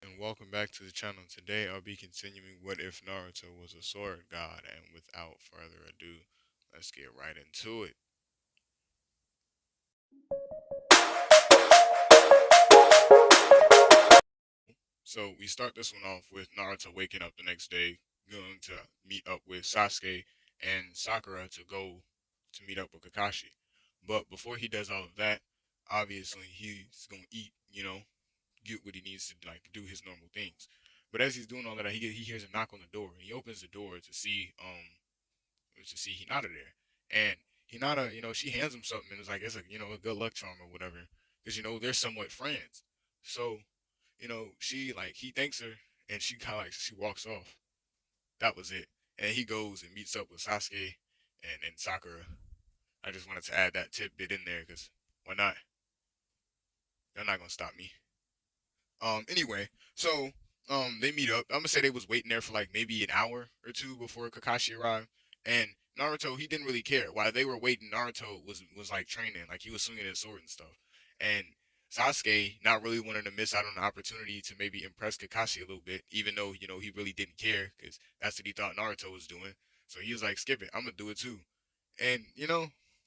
and welcome back to the channel. Today I'll be continuing What If Naruto Was a Sword God, and without further ado, let's get right into it. So we start this one off with Naruto waking up the next day, going to meet up with Sasuke and Sakura to go to meet up with Kakashi. But before he does all of that, obviously he's gonna eat, get what he needs to like do his normal things. But as he's doing all of that, he hears a knock on the door. He opens the door to see Hinata there, and Hinata, she hands him something and it's like it's a good luck charm or whatever, because they're somewhat friends. So she like he thanks her and she kind of like she walks off. That was it, and he goes and meets up with Sasuke and Sakura. I just wanted to add that tidbit in there because why not? They're not gonna stop me. Anyway, so they meet up. I'm gonna say they was waiting there for like maybe an hour or two before Kakashi arrived, and Naruto he didn't really care. While they were waiting, Naruto was like training, like he was swinging his sword and stuff, and Sasuke not really wanting to miss out on the opportunity to maybe impress Kakashi a little bit, even though he really didn't care because that's what he thought Naruto was doing. So he was like, "Skip it, I'm gonna do it too." And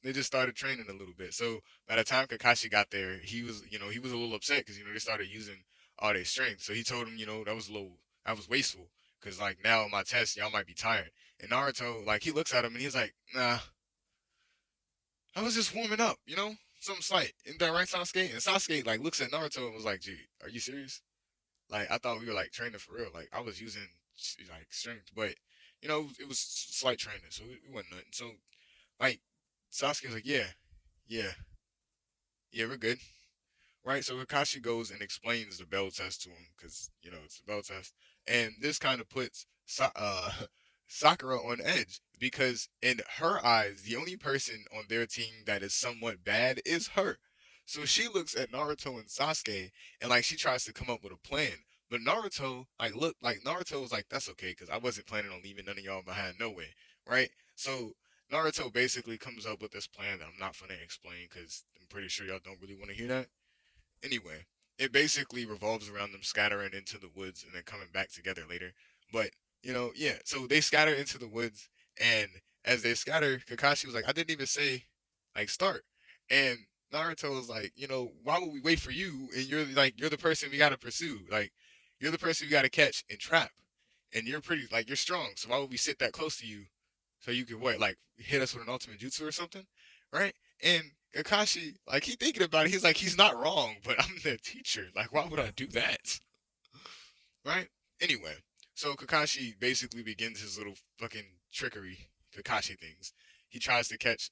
they just started training a little bit. So by the time Kakashi got there, he was a little upset because they started using all their strength. So he told him, that was wasteful because like now on my test, y'all might be tired. And Naruto, like he looks at him and he's like, nah, I was just warming up, something slight. Isn't that right, Sasuke? And Sasuke like looks at Naruto and was like, gee, are you serious? Like I thought we were like training for real. Like I was using like strength, but it was slight training, so it wasn't nothing. So like Sasuke was like, yeah, yeah, we're good. Right? So Kakashi goes and explains the bell test to him because it's a bell test, and this kind of puts Sakura on edge because in her eyes, the only person on their team that is somewhat bad is her. So she looks at Naruto and Sasuke and like she tries to come up with a plan. But Naruto, like Naruto was like, that's okay, because I wasn't planning on leaving none of y'all behind no way. Right? So Naruto basically comes up with this plan that I'm not gonna explain because I'm pretty sure y'all don't really want to hear that. Anyway, it basically revolves around them scattering into the woods and then coming back together later. But yeah. So they scatter into the woods, and as they scatter, Kakashi was like, "I didn't even say like start," and Naruto was like, "Why would we wait for you? And you're the person we gotta pursue. Like, you're the person we gotta catch and trap, and you're pretty like you're strong. So why would we sit that close to you so you could what like hit us with an ultimate jutsu or something, right?" And Kakashi, like he thinking about it, he's like, he's not wrong, but I'm their teacher. Like, why would I do that? Right? Anyway, so Kakashi basically begins his little fucking trickery Kakashi things. He tries to catch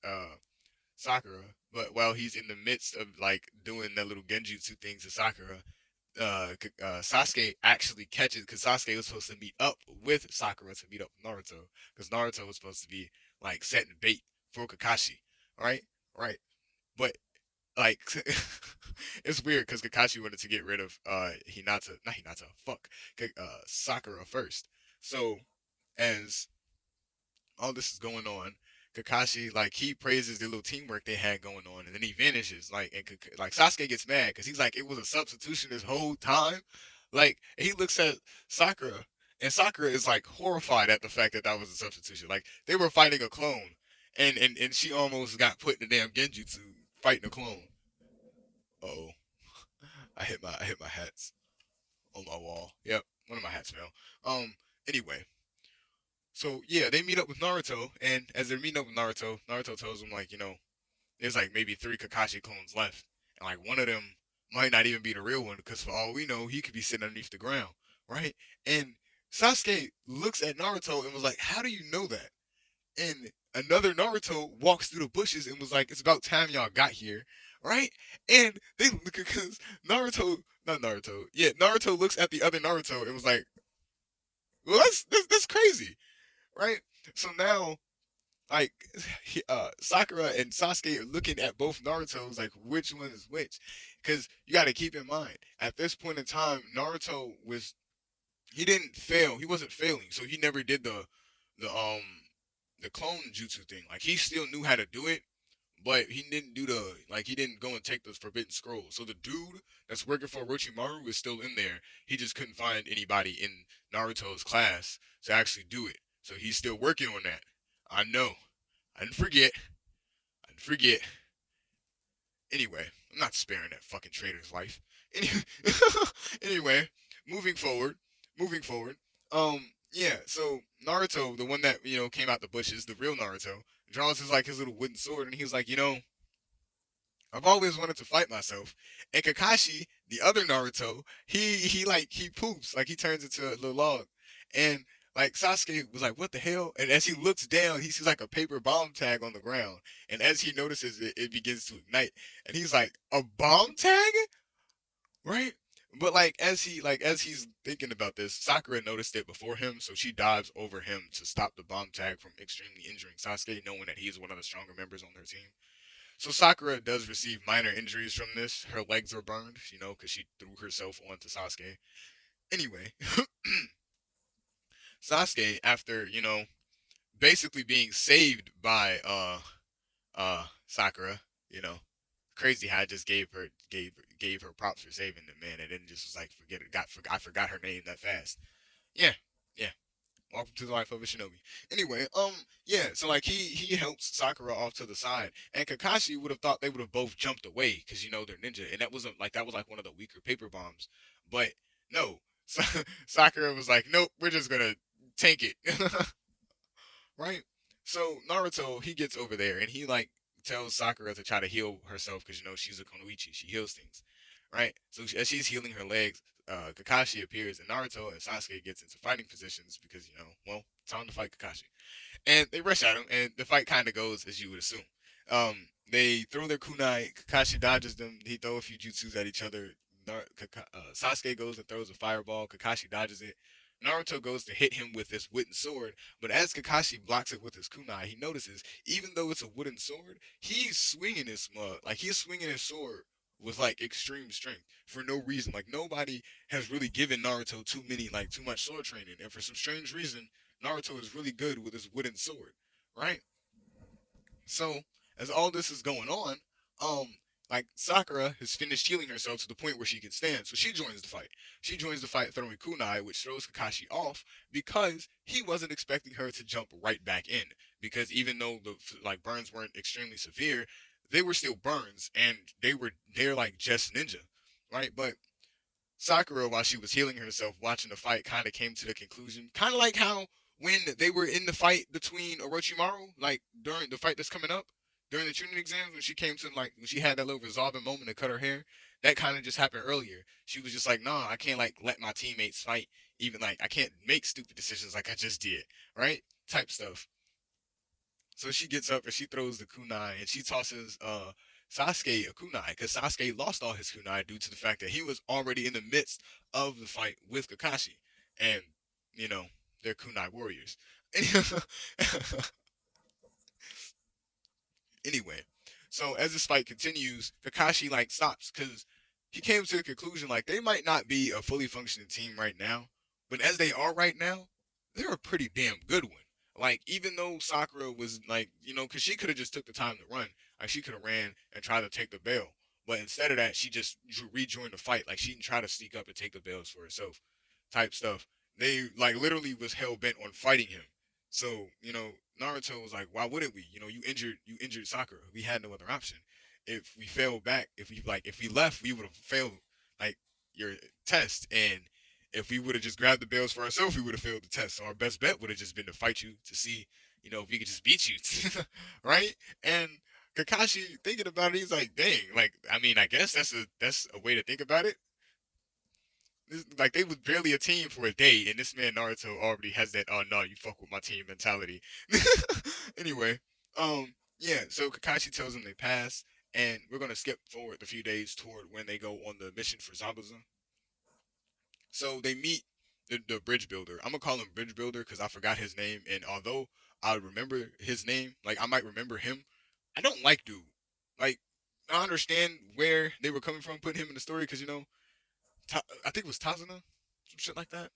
Sakura, but while he's in the midst of like doing that little genjutsu thing to Sakura, Sasuke actually catches because Sasuke was supposed to meet up with Sakura to meet up with Naruto because Naruto was supposed to be like setting bait for Kakashi, right? Right. But like it's weird because Kakashi wanted to get rid of Hinata, not Hinata, fuck, Sakura first. So as all this is going on, Kakashi like he praises the little teamwork they had going on, and then he vanishes. Like like Sasuke gets mad because he's like it was a substitution this whole time. Like he looks at Sakura, and Sakura is like horrified at the fact that that was a substitution. Like they were fighting a clone, and she almost got put in the damn genjutsu fighting a clone. Oh, I hit my hats on my wall. Yep, one of my hats fell. Anyway, so yeah, they meet up with Naruto, and as they're meeting up with Naruto, Naruto tells him like, there's like maybe three Kakashi clones left, and like one of them might not even be the real one, because for all we know, he could be sitting underneath the ground, right? And Sasuke looks at Naruto and was like, "How do you know that?" And another Naruto walks through the bushes and was like, "It's about time y'all got here, right?" And they because Naruto, not Naruto, yeah, Naruto looks at the other Naruto and was like, "Well, that's crazy, right?" So now, like, Sakura and Sasuke are looking at both Naruto's like, which one is which? Because you got to keep in mind, at this point in time, Naruto was he didn't fail, he wasn't failing, so he never did the clone jutsu thing. Like he still knew how to do it, but he didn't do the like he didn't go and take the forbidden scroll. So the dude that's working for Orochimaru is still in there. He just couldn't find anybody in Naruto's class to actually do it. So he's still working on that. I know. I didn't forget. I didn't forget. Anyway, I'm not sparing that fucking traitor's life. Anyway, anyway, moving forward, moving forward. Yeah. So Naruto, the one that came out the bushes, the real Naruto, draws his little wooden sword, and he's like, I've always wanted to fight myself. And Kakashi, the other Naruto, he poops, like he turns into a little log. And like Sasuke was like, what the hell? And as he looks down, he sees like a paper bomb tag on the ground. And as he notices it, it begins to ignite. And he's like, a bomb tag? Right? But as he's thinking about this, Sakura noticed it before him, so she dives over him to stop the bomb tag from extremely injuring Sasuke, knowing that he is one of the stronger members on their team. So Sakura does receive minor injuries from this. Her legs are burned, because she threw herself onto Sasuke. Anyway, Sasuke, after basically being saved by Sakura, you know, crazy how I just gave her props for saving the man, and then just was like forget it. I forgot her name that fast. Yeah, yeah. Welcome to the life of a shinobi. Anyway, yeah, so like he helps Sakura off to the side, and Kakashi would have thought they would have both jumped away because they're ninja, and that was like one of the weaker paper bombs, but no, Sakura was like, nope, we're just gonna tank it, right? So Naruto he gets over there and he like tells Sakura to try to heal herself because she's a Konoichi, she heals things, right? So as she's healing her legs, Kakashi appears and Naruto and Sasuke gets into fighting positions because well, time to fight Kakashi, and they rush at him, and the fight kind of goes as you would assume. They throw their kunai. Kakashi dodges them. He throw a few jutsus at each other. Sasuke goes and throws a fireball. Kakashi dodges it. Naruto goes to hit him with this wooden sword, but as Kakashi blocks it with his kunai, he notices even though it's a wooden sword, he's swinging his he's swinging his sword with like extreme strength for no reason. Like nobody has really given Naruto too much sword training, and for some strange reason, Naruto is really good with his wooden sword, right? So as all this is going on, um, like Sakura has finished healing herself to the point where she can stand, so she joins the fight. She joins the fight throwing kunai, which throws Kakashi off because he wasn't expecting her to jump right back in. Because even though the burns weren't extremely severe, they were still burns, and they're like just ninja, right? But Sakura, while she was healing herself, watching the fight, kind of came to the conclusion, kind of like how when they were in the fight between Orochimaru, like during the fight that's coming up, during the tuning exams, when she came to when she had that little resolving moment to cut her hair, that kind of just happened earlier. She was just like, nah, I can't like let my teammates fight, even like I can't make stupid decisions like I just did, right? Type stuff. So she gets up and she throws the kunai and she tosses Sasuke a kunai because Sasuke lost all his kunai due to the fact that he was already in the midst of the fight with Kakashi, and you know they're kunai warriors. Anyway, so as this fight continues, Kakashi like stops because he came to the conclusion like they might not be a fully functioning team right now, but as they are right now, they're a pretty damn good one. Like even though Sakura was like because she could have just took the time to run, like she could have ran and tried to take the bell, but instead of that, she just rejoined the fight. Like she didn't try to sneak up and take the bells for herself, type stuff. They like literally was hell bent on fighting him. So Naruto was like, why wouldn't we? You injured Sakura. We had no other option. If we fell back, if we left, we would have failed like your test. And if we would have just grabbed the bells for ourselves, we would have failed the test. So our best bet would have just been to fight you to see, if we could just beat you, right? And Kakashi thinking about it, he's like, dang, like I mean, I guess that's a way to think about it. Like they was barely a team for a day, and this man Naruto already has that "oh no, you fuck with my team" mentality. Anyway, yeah. So Kakashi tells them they pass, and we're gonna skip forward a few days toward when they go on the mission for Zabuza. So they meet the bridge builder. I'm gonna call him bridge builder because I forgot his name, and although I remember his name, like I might remember him, I don't like dude. Like I understand where they were coming from putting him in the story because I think it was Tazuna, some shit like that.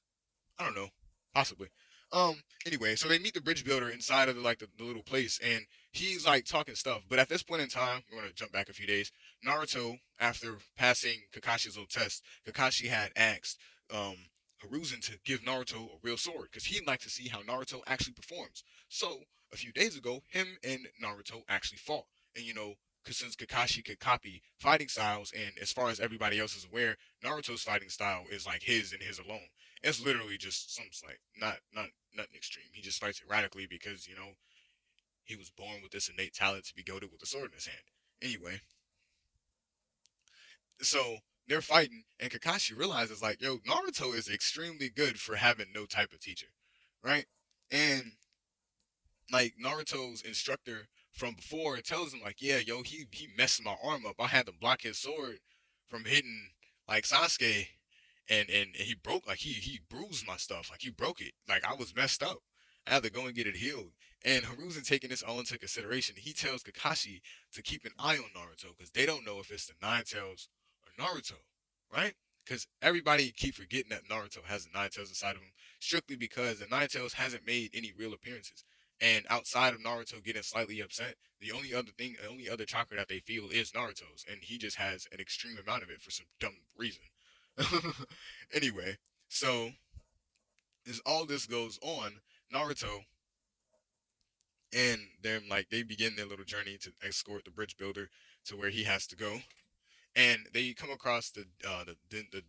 I don't know, possibly. Anyway, so they meet the bridge builder inside of the little place, and he's like talking stuff. But at this point in time, we're gonna jump back a few days. Naruto, after passing Kakashi's little test, Kakashi had asked Hiruzen to give Naruto a real sword because he'd like to see how Naruto actually performs. So a few days ago, him and Naruto actually fought, and because since Kakashi could copy fighting styles, and as far as everybody else is aware, Naruto's fighting style is like his and his alone. It's literally just some like not nothing extreme. He just fights erratically because he was born with this innate talent to be goaded with a sword in his hand. Anyway, so they're fighting, and Kakashi realizes like, yo, Naruto is extremely good for having no type of teacher, right? And like Naruto's instructor from before tells him like, yeah, yo, he messed my arm up. I had to block his sword from hitting like Sasuke, and he broke like he bruised my stuff, like he broke it, like I was messed up. I had to go and get it healed. And Hiruzen taking this all into consideration, he tells Kakashi to keep an eye on Naruto because they don't know if it's the Nine Tails or Naruto, right? Because everybody keep forgetting that Naruto has the Nine Tails inside of him, strictly because the Nine Tails hasn't made any real appearances. And outside of Naruto getting slightly upset, the only other chakra that they feel is Naruto's, and he just has an extreme amount of it for some dumb reason. Anyway, so as all this goes on, Naruto and them like they begin their little journey to escort the bridge builder to where he has to go, and they come across the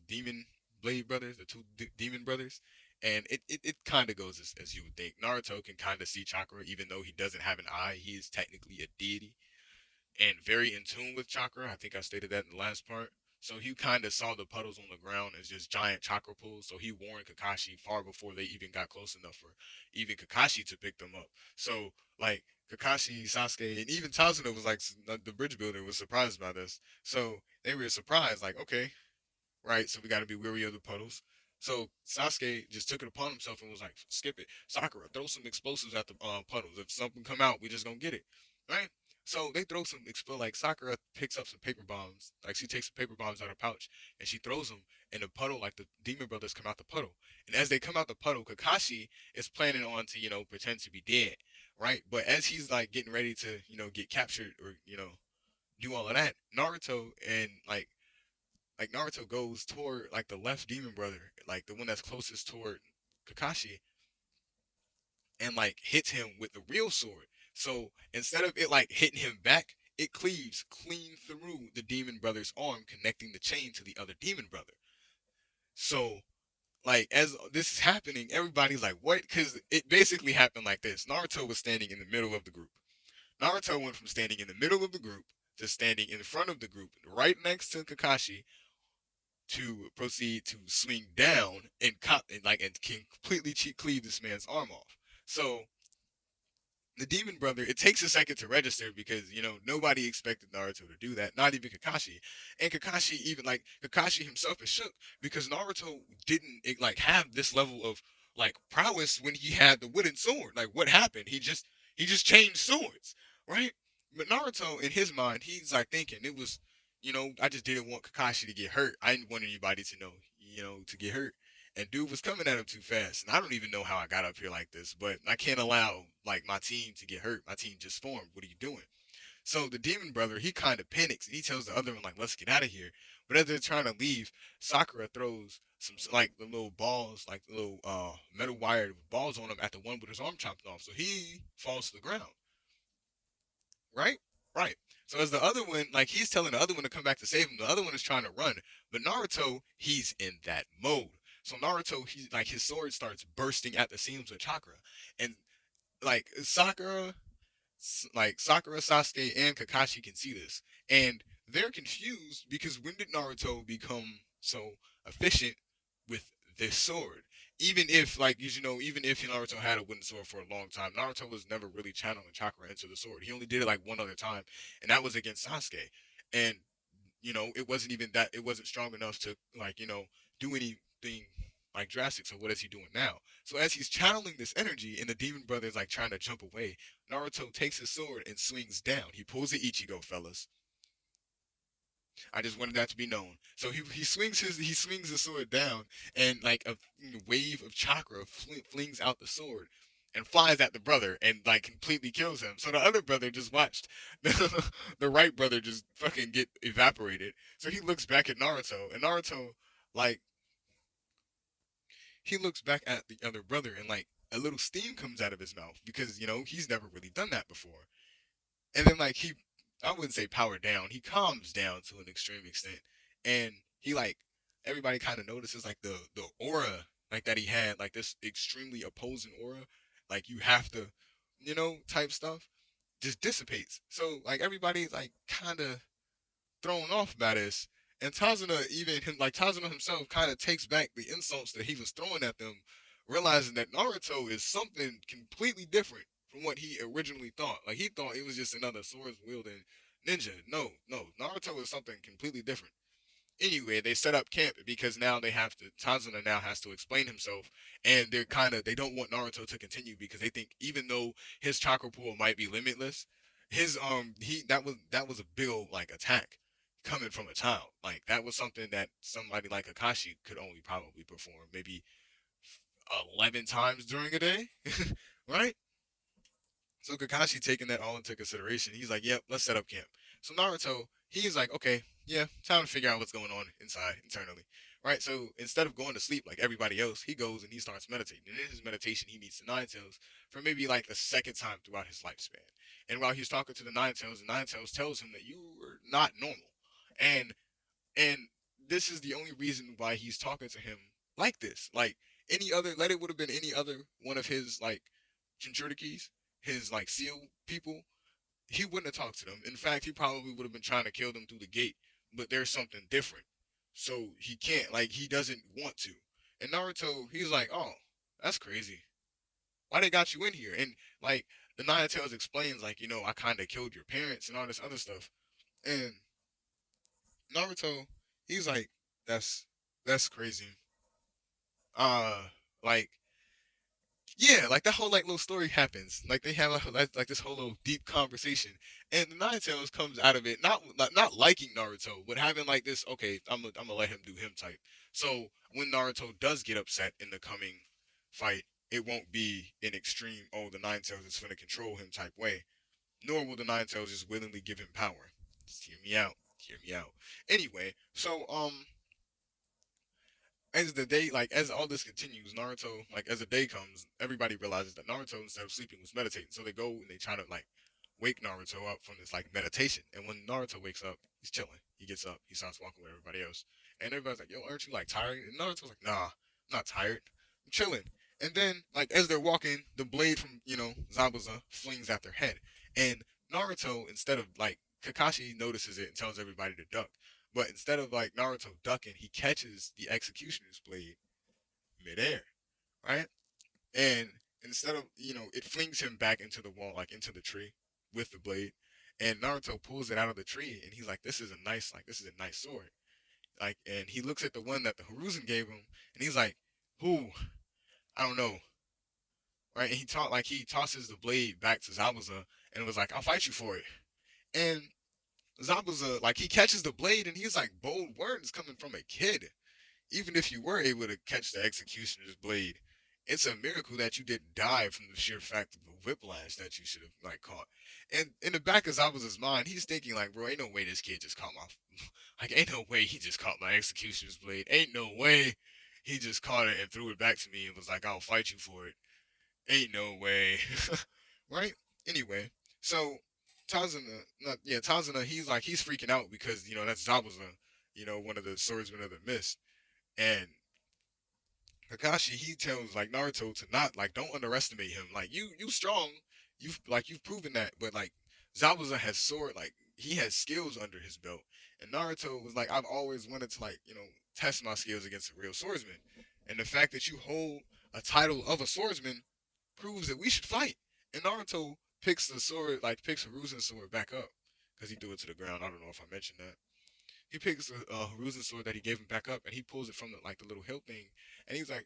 demon blade brothers, the two demon brothers, and it kind of goes as you would think. Naruto can kind of see chakra, even though he doesn't have an eye. He is technically a deity and very in tune with chakra. I think I stated that in the last part. So he kind of saw the puddles on the ground as just giant chakra pools. So he warned Kakashi far before they even got close enough for even Kakashi to pick them up. So like Kakashi, Sasuke, and even Tazuna was like the bridge builder was surprised by this. So they were surprised, like, okay, right? So we got to be weary of the puddles. So Sasuke just took it upon himself and was like, "Skip it, Sakura. Throw some explosives at the puddles. If something come out, we just gonna get it, right?" So they throw some like Sakura picks up some paper bombs. Like she takes some paper bombs out of her pouch and she throws them in the puddle. Like the demon brothers come out the puddle, and as they come out the puddle, Kakashi is planning on to pretend to be dead, right? But as he's like getting ready to get captured or do all of that, Naruto and like Naruto goes toward like the left demon brother, like the one that's closest toward Kakashi, and like hits him with the real sword. So instead of it like hitting him back, it cleaves clean through the demon brother's arm, connecting the chain to the other demon brother. So like as this is happening, everybody's like, "What?" Because it basically happened like this: Naruto was standing in the middle of the group. Naruto went from standing in the middle of the group to standing in front of the group, right next to Kakashi, to proceed to swing down and completely cleave this man's arm off. So the demon brother, it takes a second to register because nobody expected Naruto to do that, not even Kakashi. And Kakashi, even like Kakashi himself is shook because Naruto didn't like have this level of like prowess when he had the wooden sword. Like what happened? He just changed swords, right? But Naruto, in his mind, he's like thinking it was, I just didn't want Kakashi to get hurt. I didn't want anybody to know, to get hurt. And dude was coming at him too fast. And I don't even know how I got up here like this, but I can't allow like my team to get hurt. My team just formed. What are you doing? So the demon brother, he kind of panics and he tells the other one like, "Let's get out of here." But as they're trying to leave, Sakura throws some like the little balls, like the little metal wire balls on him at the one with his arm chopped off. So he falls to the ground. Right? Right. So as the other one, like he's telling the other one to come back to save him, the other one is trying to run. But Naruto, he's in that mode. So Naruto, he's like his sword starts bursting at the seams with chakra, and like Sakura, Sasuke, and Kakashi can see this, and they're confused because when did Naruto become so efficient with this sword? Even if, like, even if Naruto had a wooden sword for a long time, Naruto was never really channeling chakra into the sword. He only did it like one other time, and that was against Sasuke. And it wasn't even that. It wasn't strong enough to like do anything like drastic. So what is he doing now? So as he's channeling this energy, and the demon brother is like trying to jump away, Naruto takes his sword and swings down. He pulls the Ichigo, fellas. I just wanted that to be known. So he swings the sword down, and like a wave of chakra flings out the sword and flies at the brother and like completely kills him. So the other brother just watched the right brother just fucking get evaporated. So he looks back at Naruto, and Naruto like he looks back at the other brother, and like a little steam comes out of his mouth because he's never really done that before. And then like I wouldn't say power down, he calms down to an extreme extent, and he like everybody kind of notices like the aura like that he had, like this extremely opposing aura, like you have to, type stuff, just dissipates. So like everybody's like kind of thrown off by this. And Tazuna, even him, like Tazuna himself, kind of takes back the insults that he was throwing at them, realizing that Naruto is something completely different from what he originally thought. Like he thought it was just another swords wielding ninja. No, no, Naruto is something completely different. Anyway, they set up camp because now they have to. Tazuna now has to explain himself, and they don't want Naruto to continue because they think even though his chakra pool might be limitless, his he that was a big old like attack coming from a child. Like that was something that somebody like Kakashi could only probably perform maybe 11 times during a day, right? So Kakashi taking that all into consideration, he's like, "Yep, let's set up camp." So Naruto, he's like, "Okay, yeah, time to figure out what's going on inside internally." Right? So instead of going to sleep like everybody else, he goes and he starts meditating. And in his meditation, he meets the Nine Tails for maybe like the second time throughout his lifespan. And while he's talking to the Nine Tails tells him that you are not normal. And and this is the only reason why he's talking to him like this. Like any other, let it would have been any other one of his like Jinchurikis, his like seal people, he wouldn't have talked to them. In fact, he probably would have been trying to kill them through the gate. But there's something different, so he can't. Like he doesn't want to. And Naruto, he's like, "Oh, that's crazy. Why they got you in here?" And like the Nine Tails explains, like I kind of killed your parents and all this other stuff. And Naruto, he's like, "That's crazy." Like yeah, like that whole like little story happens. Like they have like this whole little deep conversation, and the Nine Tails comes out of it not liking Naruto, but having like this. Okay, I'm gonna let him do him type. So when Naruto does get upset in the coming fight, it won't be an extreme. Oh, the Nine Tails is gonna control him type way. Nor will the Nine Tails just willingly give him power. Just hear me out. Hear me out. Anyway, so as the day, like as all this continues, Naruto, like as the day comes, everybody realizes that Naruto, instead of sleeping, was meditating. So they go and they try to like wake Naruto up from this like meditation. And when Naruto wakes up, he's chilling. He gets up, he starts walking with everybody else, and everybody's like, "Yo, aren't you like tired?" And Naruto's like, "Nah, I'm not tired. I'm chilling." And then like as they're walking, the blade from Zabuza flings at their head, and Naruto, instead of like Kakashi notices it and tells everybody to duck. But instead of like Naruto ducking, he catches the executioner's blade midair, right? And instead of it flings him back into the wall, like into the tree with the blade. And Naruto pulls it out of the tree, and he's like, this is a nice sword." Like, and he looks at the one that the Hiruzen gave him, and he's like, "Who? I don't know." Right? And he tosses the blade back to Zabuza, and was like, "I'll fight you for it." And Zabuza, like, he catches the blade, and he's like, bold words coming from a kid. Even if you were able to catch the executioner's blade, it's a miracle that you didn't die from the sheer fact of the whiplash that you should have like caught. And in the back of Zabuza's mind, he's thinking like, "Bro, ain't no way this kid just caught my like, ain't no way he just caught my executioner's blade. Ain't no way he just caught it and threw it back to me and was like, I'll fight you for it. Ain't no way." Right? Anyway, so Tazuna, not yeah, Tazuna, he's freaking out because that's Zabuza, one of the swordsmen of the mist, and Kakashi, he tells like Naruto to not like don't underestimate him. Like you strong, you've proven that, but like Zabuza has sword, like he has skills under his belt, and Naruto was like, I've always wanted to like test my skills against a real swordsman, and the fact that you hold a title of a swordsman proves that we should fight. And Naruto picks the sword, like picks Hiruzen's sword back up because he threw it to the ground. I don't know if I mentioned that. He picks the Hiruzen sword that he gave him back up, and he pulls it from the little hilt thing, and he's like,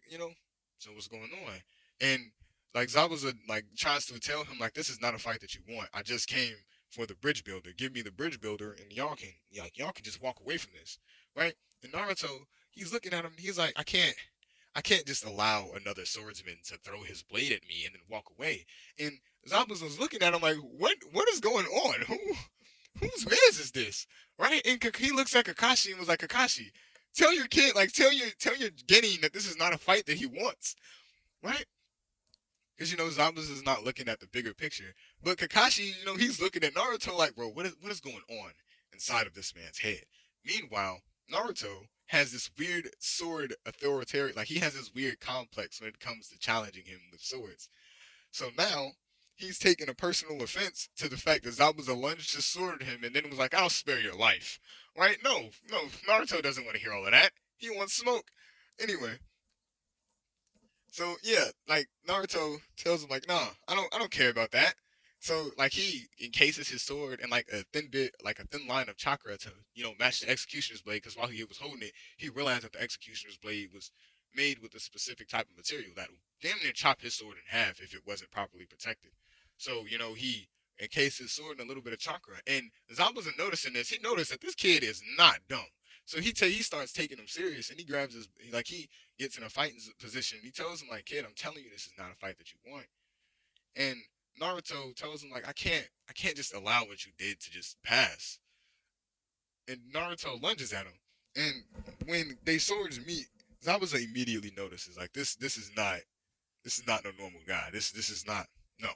so what's going on? And like Zabuza like tries to tell him like this is not a fight that you want. I just came for the bridge builder. Give me the bridge builder, and y'all can just walk away from this, right? And Naruto, he's looking at him. He's like, I can't just allow another swordsman to throw his blade at me and then walk away. And Zabuza's looking at him like, what is going on? Whose man's is this? Right? And he looks at Kakashi and was like, Kakashi, tell your kid, like tell your Genin that this is not a fight that he wants. Right? Because Zabuza is not looking at the bigger picture. But Kakashi, he's looking at Naruto like, bro, what is going on inside of this man's head? Meanwhile, Naruto has this weird sword authoritarian, like he has this weird complex when it comes to challenging him with swords. So now he's taking a personal offense to the fact that Zabuza lunged his sword at him and then was like, I'll spare your life. Right? No, no, Naruto doesn't want to hear all of that. He wants smoke. Anyway, so yeah, like Naruto tells him like, nah, I don't care about that. So like he encases his sword in like a thin bit, like a thin line of chakra to match the executioner's blade. Because while he was holding it, he realized that the executioner's blade was made with a specific type of material that would damn near chop his sword in half if it wasn't properly protected. So he encased his sword in a little bit of chakra, and Zabuza noticing this, he noticed that this kid is not dumb. So he starts taking him serious, and he grabs his like he gets in a fighting position. He tells him like, "Kid, I'm telling you, this is not a fight that you want." And Naruto tells him like, I can't just allow what you did to just pass." And Naruto lunges at him, and when they swords meet, Zabuza immediately notices like this is not no normal guy. This is not no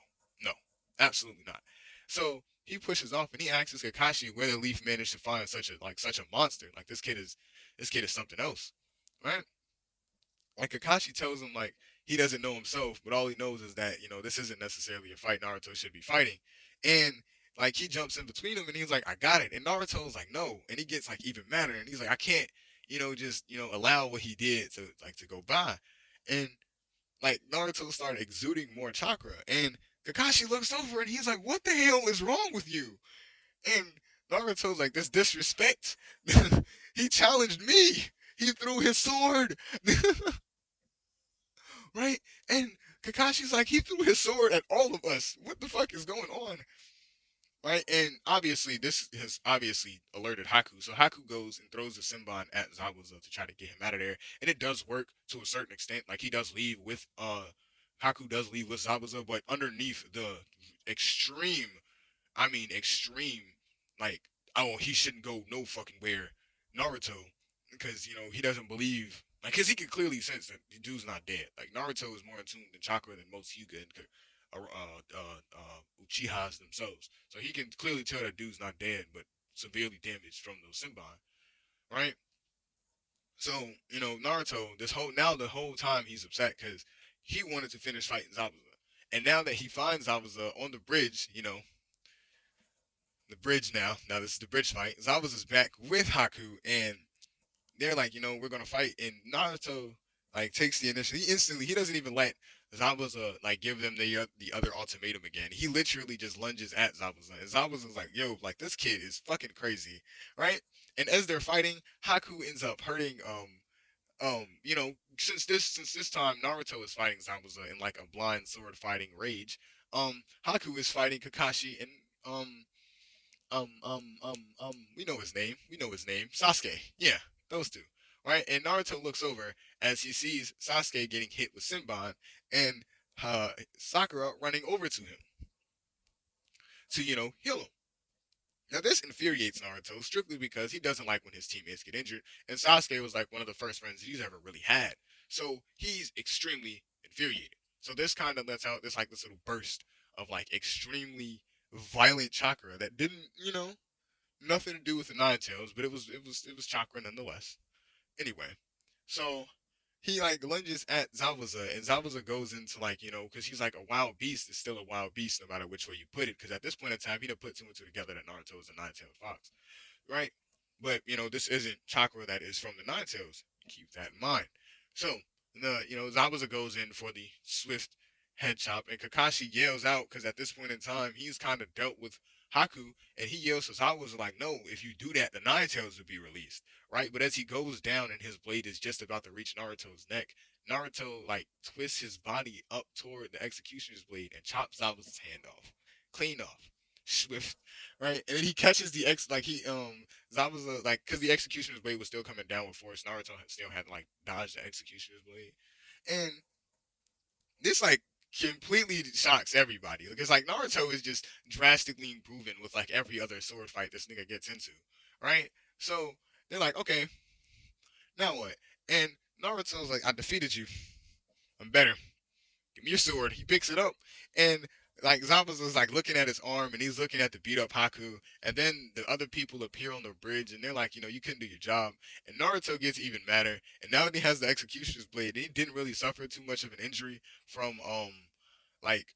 no absolutely not. So he pushes off and he asks Kakashi where the Leaf managed to find such a monster. Like this kid is something else, right? Like Kakashi tells him like he doesn't know himself, but all he knows is that this isn't necessarily a fight Naruto should be fighting, and like he jumps in between them and he's like, I got it, and Naruto's like no, and he gets like even madder and he's like, I can't just allow what he did to go by, and like Naruto started exuding more chakra, and Kakashi looks over and he's like, what the hell is wrong with you? And Naruto's like, this disrespect. He challenged me. He threw his sword. Right? And Kakashi's like, he threw his sword at all of us. What the fuck is going on? Right? And obviously, this has obviously alerted Haku. So Haku goes and throws the Senbon at Zabuza to try to get him out of there. And it does work to a certain extent. Like he does leave with Haku does leave with Zabuza, but underneath the extreme, I mean extreme, like, oh, he shouldn't go no fucking where, Naruto, because he doesn't believe, like, because he can clearly sense that the dude's not dead. Like Naruto is more in tune to chakra than most Hyuga and Uchihas themselves, so he can clearly tell that dude's not dead, but severely damaged from those Senbon, right? So Naruto, the whole time he's upset because he wanted to finish fighting Zabuza, and now that he finds Zabuza on the bridge, the bridge now. Now this is the bridge fight. Zabuza's back with Haku, and they're like, we're gonna fight. And Naruto like takes the initiative. He doesn't even let Zabuza like give them the other ultimatum again. He literally just lunges at Zabuza, and Zabuza's like, yo, like this kid is fucking crazy, right? And as they're fighting, Haku ends up hurting since this time Naruto is fighting Zabuza in like a blind sword fighting rage. Haku is fighting Kakashi and we know his name. We know his name. Sasuke. Yeah, those two. Right? And Naruto looks over as he sees Sasuke getting hit with Senbon and Sakura running over to him to, heal him. Now this infuriates Naruto strictly because he doesn't like when his teammates get injured, and Sasuke was like one of the first friends he's ever really had. So he's extremely infuriated. So this kind of lets out this little burst of like extremely violent chakra that didn't, nothing to do with the Nine Tails, but it was chakra nonetheless. Anyway, so he like lunges at Zabuza, and Zabuza goes into like because he's like a wild beast is still a wild beast no matter which way you put it. Because at this point in time, he done put two and two together that Naruto is a nine-tailed fox, right? But this isn't chakra that is from the Nine Tails. Keep that in mind. So the Zabuza goes in for the swift head chop, and Kakashi yells out because at this point in time he's kind of dealt with Haku, and he yells to Zabuza like, "No, if you do that, the Nine Tails will be released." Right? But as he goes down and his blade is just about to reach Naruto's neck, Naruto like twists his body up toward the executioner's blade and chops Zabuza's hand off, clean off. Swift, right? And then he catches the like he Zabuza like because the executioner's blade was still coming down with force. Naruto still had to like dodge the executioner's blade, and this like completely shocks everybody because like Naruto is just drastically improving with like every other sword fight this nigga gets into, right? So they're like, okay, now what? And Naruto's like, I defeated you. I'm better. Give me your sword. He picks it up, and like Zabuza's like looking at his arm, and he's looking at the beat up Haku, and then the other people appear on the bridge, and they're like, you couldn't do your job, and Naruto gets even madder, and now that he has the Executioner's blade, he didn't really suffer too much of an injury from like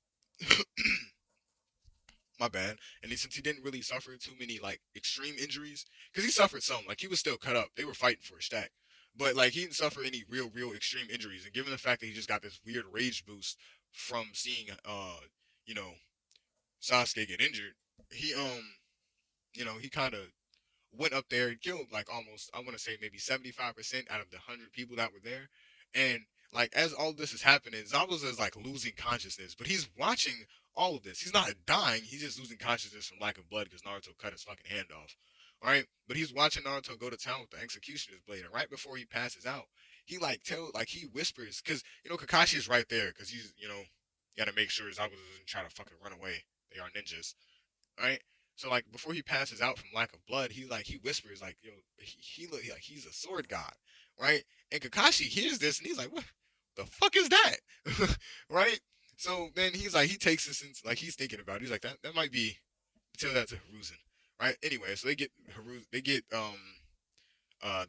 my bad. And since he didn't really suffer too many like extreme injuries, because he suffered some, like he was still cut up. They were fighting for a stack, but like he didn't suffer any real extreme injuries. And given the fact that he just got this weird rage boost from seeing you know Sasuke get injured, he he kind of went up there and killed like almost I want to say maybe 75% out of the 100 people that were there, and like as all this is happening, Zabuza is like losing consciousness, but he's watching all of this. He's not dying. He's just losing consciousness from lack of blood because Naruto cut his fucking hand off. All right, but he's watching Naruto go to town with the executioner's blade, and right before he passes out, he he whispers because Kakashi is right there because he's you got to make sure Zabuza doesn't try to fucking run away. They are ninjas, right? So like before he passes out from lack of blood, he whispers like he look like he's a sword god, right? And Kakashi hears this and he's like, what the fuck is that, right? So then he takes this and like he's thinking about it. He's like that might be tell that to Hiruzen, right? Anyway, so they get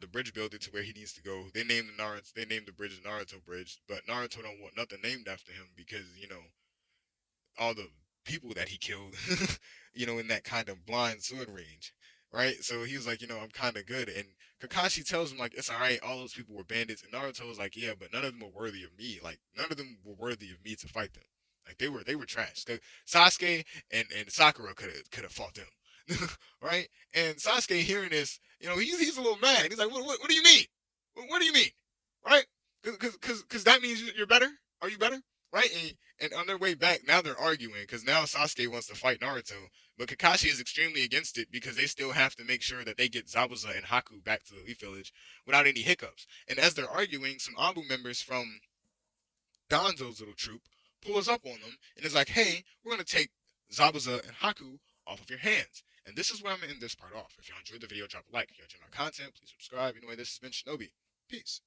the bridge builder to where he needs to go. They name the bridge the Naruto Bridge, but Naruto don't want nothing named after him because all the people that he killed, in that kind of blind sword range, right? So he was like, I'm kind of good. And Kakashi tells him like, it's all right. All those people were bandits, and Naruto was like, yeah, but none of them were worthy of me. Like none of them were worthy of me to fight them. Like they were trash. Sasuke and Sakura could have fought them, right? And Sasuke hearing this, he's a little mad. He's like, what do you mean? What do you mean? Right? Because that means you're better. Are you better? Right? And on their way back, now they're arguing because now Sasuke wants to fight Naruto, but Kakashi is extremely against it because they still have to make sure that they get Zabuza and Haku back to the Leaf Village without any hiccups. And as they're arguing, some Abu members from Danzo's little troop pulls up on them and is like, "Hey, we're gonna take Zabuza and Haku off of your hands." And this is where I'm gonna end this part off. If y'all enjoyed the video, drop a like. If y'all enjoyed my content, please subscribe. Anyway, this has been Shinobi. Peace.